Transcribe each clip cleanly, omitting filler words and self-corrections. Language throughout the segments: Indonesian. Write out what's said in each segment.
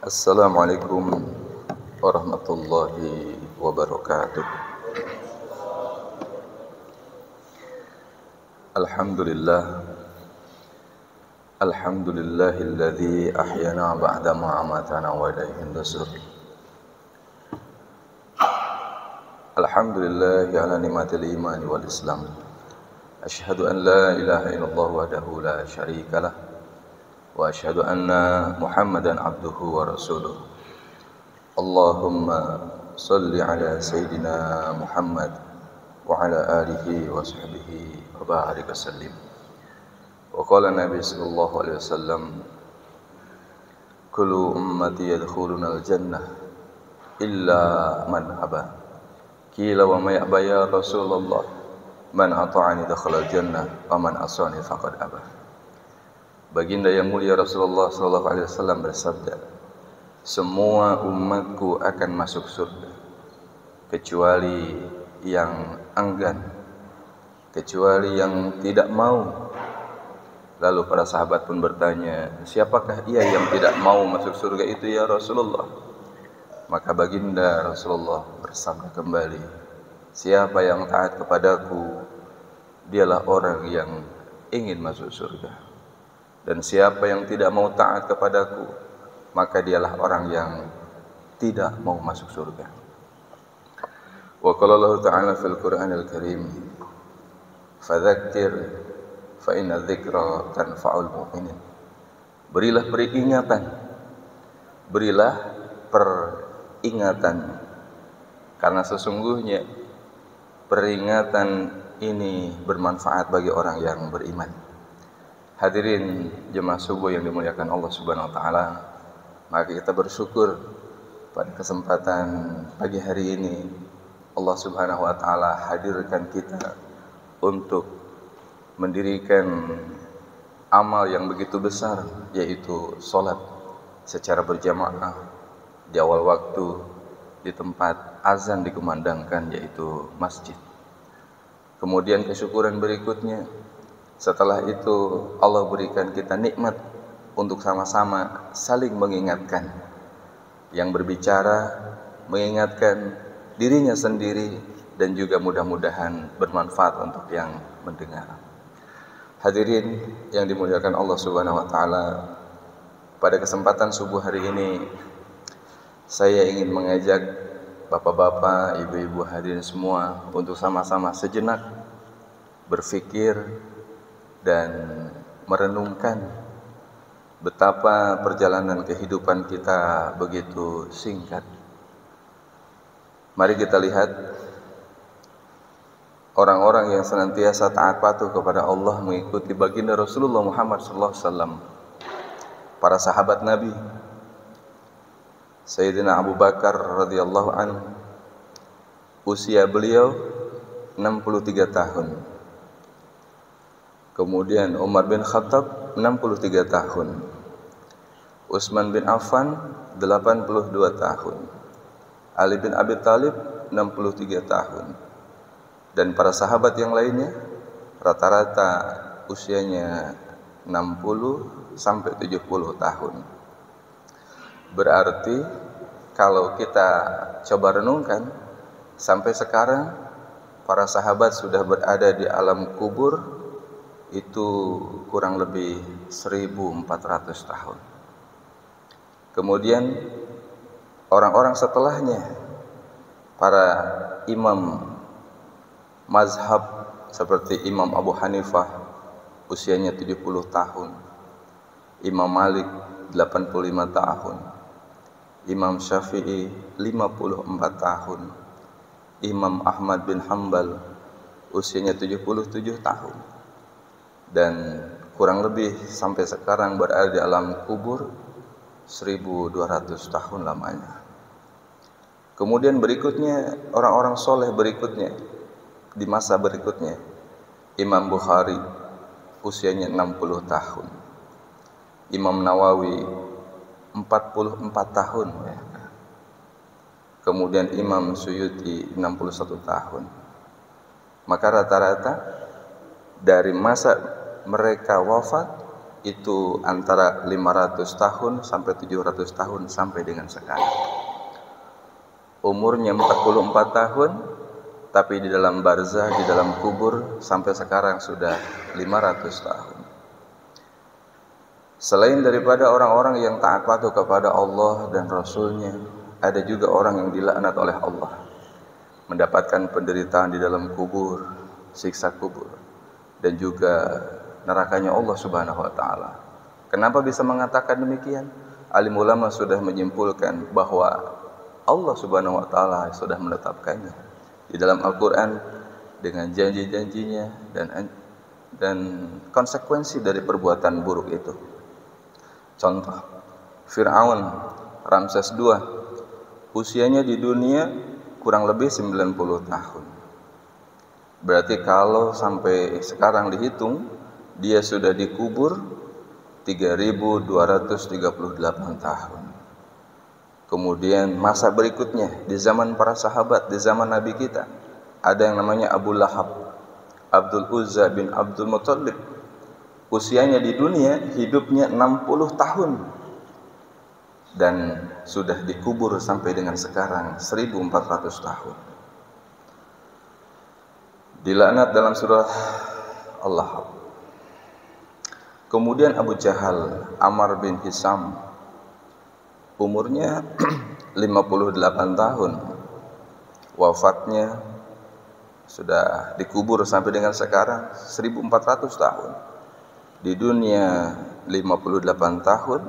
Assalamualaikum warahmatullahi wabarakatuh. Alhamdulillah, alhamdulillahilladzi ahyana ba'da ma amatana wa ilaihin nusur. Alhamdulillah ala ni'matil iman wal islam. Asyhadu an la ilaha illallah wahdahu la syarikalah wa asyhadu anna Muhammadan abduhu wa rasuluh. Allahumma salli ala sayyidina Muhammad wa ala alihi wa sahbihi wa barik wasallim. Wa qala Nabi sallallahu alaihi wasallam, kullu ummati yadkhuluna al-jannah illa man aba. Qila wa may aba ya Rasulullah? Man ata'ani dakhala al-jannah wa man asani faqad aba. Baginda yang mulia Rasulullah sallallahu alaihi wasallam bersabda, semua umatku akan masuk surga kecuali yang enggan, kecuali yang tidak mau. Lalu para sahabat pun bertanya, siapakah ia yang tidak mau masuk surga itu ya Rasulullah? Maka baginda Rasulullah bersabda kembali, siapa yang taat kepadaku, dialah orang yang ingin masuk surga. Dan siapa yang tidak mau taat kepadaku, maka dialah orang yang tidak mau masuk surga. Wa qala Allah Ta'ala fil Qur'anil Karim, fadzakir fa inna dzikra tanfa'ul mu'minin. Berilah peringatan, berilah peringatan, karena sesungguhnya peringatan ini bermanfaat bagi orang yang beriman. Hadirin jemaah subuh yang dimuliakan Allah Subhanahu wa taala, maka kita bersyukur pada kesempatan pagi hari ini Allah Subhanahu wa taala hadirkan kita untuk mendirikan amal yang begitu besar, yaitu salat secara berjamaah di awal waktu di tempat azan dikumandangkan, yaitu masjid. Kemudian kesyukuran berikutnya, setelah itu Allah berikan kita nikmat untuk sama-sama saling mengingatkan. Yang berbicara mengingatkan dirinya sendiri dan juga mudah-mudahan bermanfaat untuk yang mendengar. Hadirin yang dimuliakan Allah Subhanahu wa taala, pada kesempatan subuh hari ini saya ingin mengajak bapak-bapak, ibu-ibu hadirin semua untuk sama-sama sejenak berpikir dan merenungkan betapa perjalanan kehidupan kita begitu singkat. Mari kita lihat orang-orang yang senantiasa taat patuh kepada Allah, mengikuti baginda Rasulullah Muhammad SAW. Para sahabat Nabi, Sayyidina Abu Bakar radhiyallahu anhu, usia beliau 63 tahun. Kemudian Umar bin Khattab 63 tahun. Utsman bin Affan 82 tahun. Ali bin Abi Thalib 63 tahun. Dan para sahabat yang lainnya rata-rata usianya 60 sampai 70 tahun. Berarti kalau kita coba renungkan, sampai sekarang para sahabat sudah berada di alam kubur itu kurang lebih 1400 tahun. Kemudian orang-orang setelahnya, para imam mazhab seperti Imam Abu Hanifah usianya 70 tahun, Imam Malik 85 tahun, Imam Syafi'i 54 tahun, Imam Ahmad bin Hanbal usianya 77 tahun. Dan kurang lebih sampai sekarang berada di alam kubur 1200 tahun lamanya. Kemudian berikutnya orang-orang soleh berikutnya di masa berikutnya, Imam Bukhari usianya 60 tahun, Imam Nawawi 44 tahun, kemudian Imam Suyuti 61 tahun. Maka rata-rata dari masa mereka wafat itu antara 500 tahun sampai 700 tahun sampai dengan sekarang. Umurnya 44 tahun, tapi di dalam barzah, di dalam kubur sampai sekarang sudah 500 tahun. Selain daripada orang-orang yang taat patuh kepada Allah dan Rasul-Nya, ada juga orang yang dilaknat oleh Allah, mendapatkan penderitaan di dalam kubur, siksa kubur, dan juga nerakanya Allah Subhanahu wa taala. Kenapa bisa mengatakan demikian? Alim ulama sudah menyimpulkan bahwa Allah Subhanahu wa taala sudah menetapkannya di dalam Al-Qur'an dengan janji-janjinya dan konsekuensi dari perbuatan buruk itu. Contoh, Fir'aun Ramses II, usianya di dunia kurang lebih 90 tahun. Berarti kalau sampai sekarang dihitung, dia sudah dikubur 3.238 tahun. Kemudian masa berikutnya di zaman para sahabat, di zaman Nabi kita, ada yang namanya Abu Lahab, Abdul Uzza bin Abdul Muttalib. Usianya di dunia hidupnya 60 tahun dan sudah dikubur sampai dengan sekarang 1400 tahun. Dilaknat dalam surah Al-Lahab. Kemudian Abu Jahal, Amr bin Hisam, umurnya 58 tahun. Wafatnya sudah dikubur sampai dengan sekarang 1400 tahun. Di dunia 58 tahun,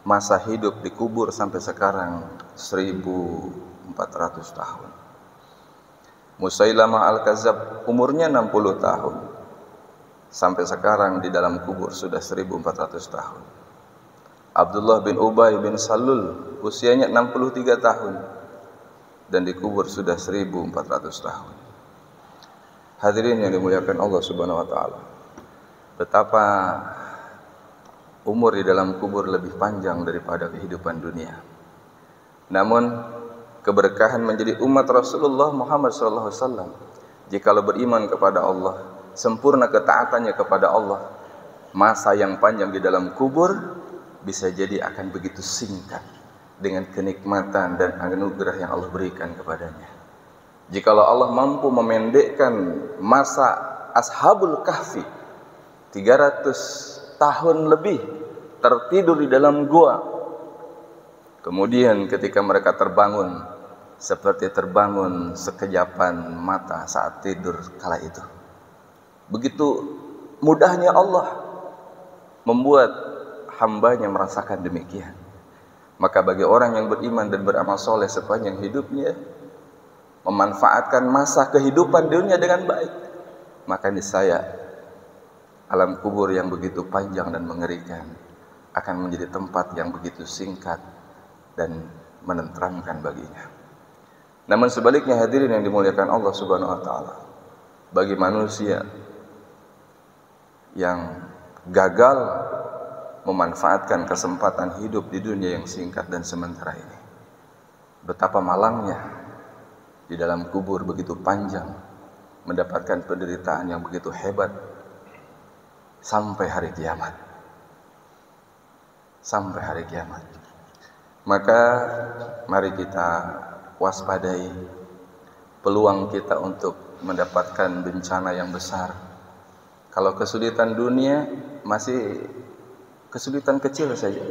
masa hidup dikubur sampai sekarang 1400 tahun. Musailamah Al-Kadzab umurnya 60 tahun. Sampai sekarang di dalam kubur sudah 1400 tahun. Abdullah bin Ubay bin Salul usianya 63 tahun dan dikubur sudah 1400 tahun. Hadirin yang dimuliakan Allah Subhanahu wa taala. Betapa umur di dalam kubur lebih panjang daripada kehidupan dunia. Namun keberkahan menjadi umat Rasulullah Muhammad SAW, jikalau beriman kepada Allah, sempurna ketaatannya kepada Allah, masa yang panjang di dalam kubur bisa jadi akan begitu singkat dengan kenikmatan dan anugerah yang Allah berikan kepadanya. Jikalau Allah mampu memendekkan masa Ashabul Kahfi 300 tahun lebih tertidur di dalam gua, kemudian ketika mereka terbangun seperti terbangun sekejapan mata saat tidur kala itu. Begitu mudahnya Allah membuat hambanya merasakan demikian. Maka bagi orang yang beriman dan beramal soleh sepanjang hidupnya, memanfaatkan masa kehidupan dunia dengan baik, maka niscaya alam kubur yang begitu panjang dan mengerikan akan menjadi tempat yang begitu singkat dan menenteramkan baginya. Namun sebaliknya, hadirin yang dimuliakan Allah Subhanahu wa taala, bagi manusia yang gagal memanfaatkan kesempatan hidup di dunia yang singkat dan sementara ini, betapa malangnya di dalam kubur begitu panjang, mendapatkan penderitaan yang begitu hebat sampai hari kiamat. Sampai hari kiamat. Maka mari kita waspadai peluang kita untuk mendapatkan bencana yang besar. Kalau kesulitan dunia masih kesulitan kecil saja.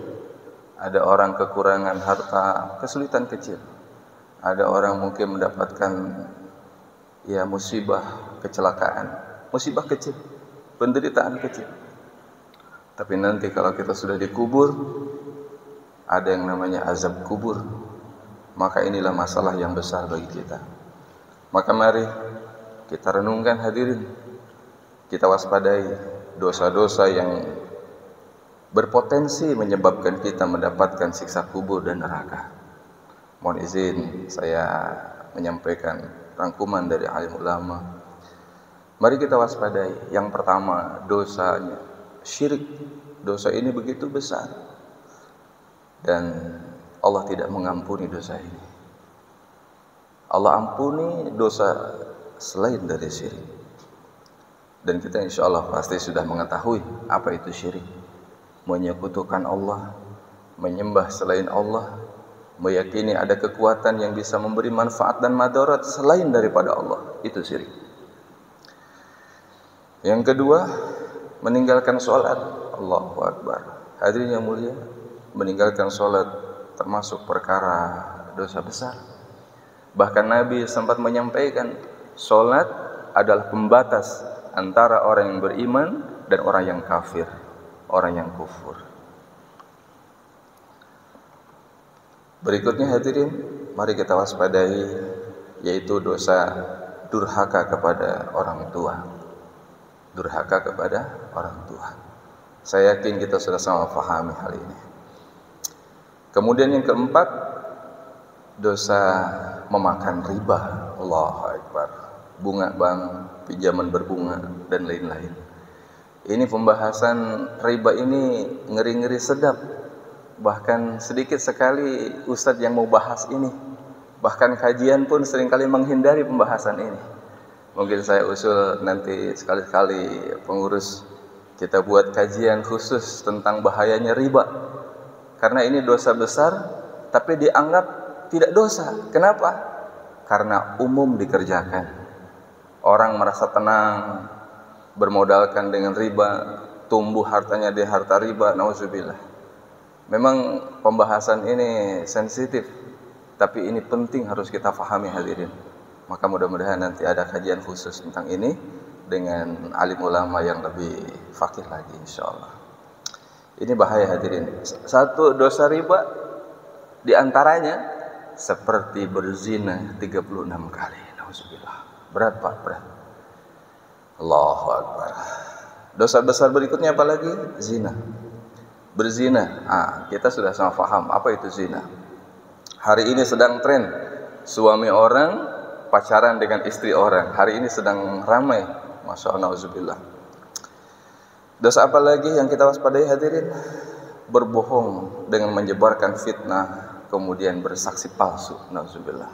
Ada orang kekurangan harta, kesulitan kecil. Ada orang mungkin mendapatkan musibah, kecelakaan, musibah kecil, penderitaan kecil. Tapi nanti kalau kita sudah dikubur, ada yang namanya azab kubur. Maka inilah masalah yang besar bagi kita. Maka mari kita renungkan, hadirin, kita waspadai dosa-dosa yang berpotensi menyebabkan kita mendapatkan siksa kubur dan neraka. Mohon izin saya menyampaikan rangkuman dari alim ulama. Mari kita waspadai. Yang pertama, dosanya syirik. Dosa ini begitu besar dan Allah tidak mengampuni dosa ini. Allah ampuni dosa selain dari syirik. Dan kita insya Allah pasti sudah mengetahui apa itu syirik. Menyekutukan Allah, menyembah selain Allah, meyakini ada kekuatan yang bisa memberi manfaat dan madarat selain daripada Allah. Itu syirik. Yang kedua, meninggalkan sholat. Allahu Akbar. Hadirin yang mulia, meninggalkan sholat termasuk perkara dosa besar. Bahkan Nabi sempat menyampaikan, sholat adalah pembatas antara orang yang beriman dan orang yang kafir, orang yang kufur. Berikutnya hadirin, mari kita waspadai, yaitu dosa durhaka kepada orang tua. Durhaka kepada orang tua. Saya yakin kita sudah sama pahami hal ini. Kemudian yang keempat, dosa memakan riba. Allahu Akbar. Bunga bank, pinjaman berbunga, dan lain-lain. Ini pembahasan riba ini ngeri-ngeri sedap. Bahkan sedikit sekali ustadz yang mau bahas ini. Bahkan kajian pun seringkali menghindari pembahasan ini. Mungkin saya usul nanti sekali-kali pengurus kita buat kajian khusus tentang bahayanya riba. Karena ini dosa besar, tapi dianggap tidak dosa. Kenapa? Karena umum dikerjakan. Orang merasa tenang, bermodalkan dengan riba, tumbuh hartanya di harta riba, nauzubillah. Memang pembahasan ini sensitif, tapi ini penting harus kita pahami hadirin. Maka mudah-mudahan nanti ada kajian khusus tentang ini dengan alim ulama yang lebih faqih lagi insyaallah. Ini bahaya hadirin. Satu dosa riba diantaranya seperti berzina 36 kali. Nauzubillah. Berat Pak, berat. Allahu Akbar. Dosa besar berikutnya apa lagi? Zina. Berzina. Kita sudah sama paham apa itu zina. Hari ini sedang tren suami orang pacaran dengan istri orang. Hari ini sedang ramai. Masya Allah, nauzubillah. Dosa apa lagi yang kita waspadai hadirin? Berbohong dengan menyebarkan fitnah, kemudian bersaksi palsu. Nauzubillah.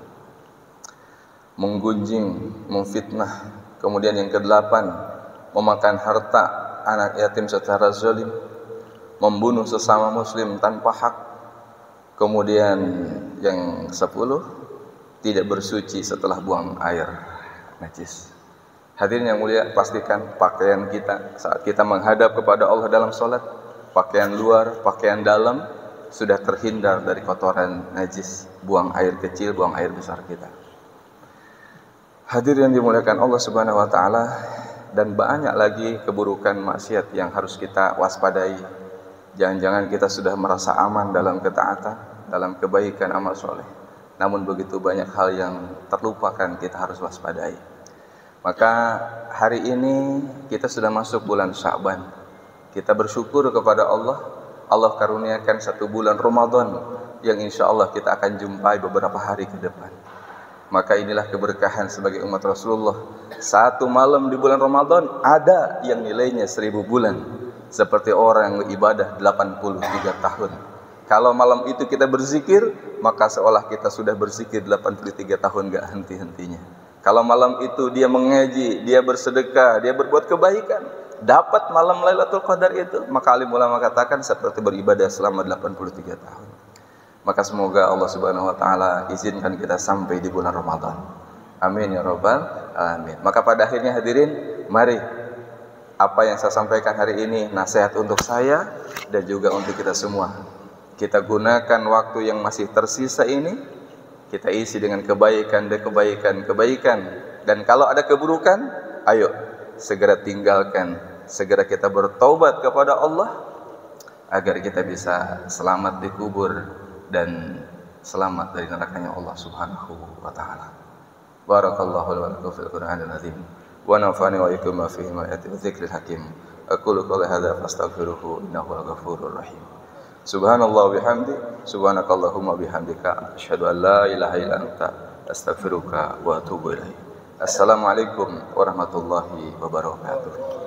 Menggunjing, memfitnah. Kemudian yang kedelapan, memakan harta anak yatim secara zalim, membunuh sesama muslim tanpa hak. Kemudian yang 10, tidak bersuci setelah buang air najis. Hadirin yang mulia, pastikan pakaian kita saat kita menghadap kepada Allah dalam sholat, pakaian luar, pakaian dalam sudah terhindar dari kotoran najis, buang air kecil, buang air besar kita. Hadirin yang dimuliakan Allah Subhanahu wa taala, dan banyak lagi keburukan maksiat yang harus kita waspadai. Jangan-jangan kita sudah merasa aman dalam ketaatan, dalam kebaikan amal soleh, namun begitu banyak hal yang terlupakan, kita harus waspadai. Maka hari ini kita sudah masuk bulan Sya'ban. Kita bersyukur kepada Allah. Allah karuniakan 1 bulan Ramadan yang insya Allah kita akan jumpai beberapa hari ke depan. Maka inilah keberkahan sebagai umat Rasulullah. 1 malam di bulan Ramadan ada yang nilainya 1000 bulan. Seperti orang yang ibadah 83 tahun. Kalau malam itu kita berzikir, maka seolah kita sudah berzikir 83 tahun gak henti-hentinya. Kalau malam itu dia mengaji, dia bersedekah, dia berbuat kebaikan, dapat malam Lailatul Qadar itu, maka alim ulama katakan seperti beribadah selama 83 tahun. Maka semoga Allah Subhanahu wa taala izinkan kita sampai di bulan Ramadan. Amin ya rabbal alamin. Maka pada akhirnya hadirin, mari apa yang saya sampaikan hari ini nasihat untuk saya dan juga untuk kita semua. Kita gunakan waktu yang masih tersisa ini, kita isi dengan kebaikan dan kebaikan. Dan kalau ada keburukan, ayo segera tinggalkan, segera kita bertaubat kepada Allah agar kita bisa selamat di kubur dan selamat dari nerakanya Allah Subhanahu wa taala. Barakallahu wa lakum fil Qur'anil azim wa nafa'ani wa iyyakum ma fihi min ayati wa dzikril hakim. Aqulu qawli hadza fastaghfiruhu innahu al-ghafurur rahim. Subhanallah bihamdi, subhanakallahumma bihamdika, asyhadu an la ilaha illa anta, astaghfiruka wa atubu ilaik. Assalamualaikum warahmatullahi wabarakatuh.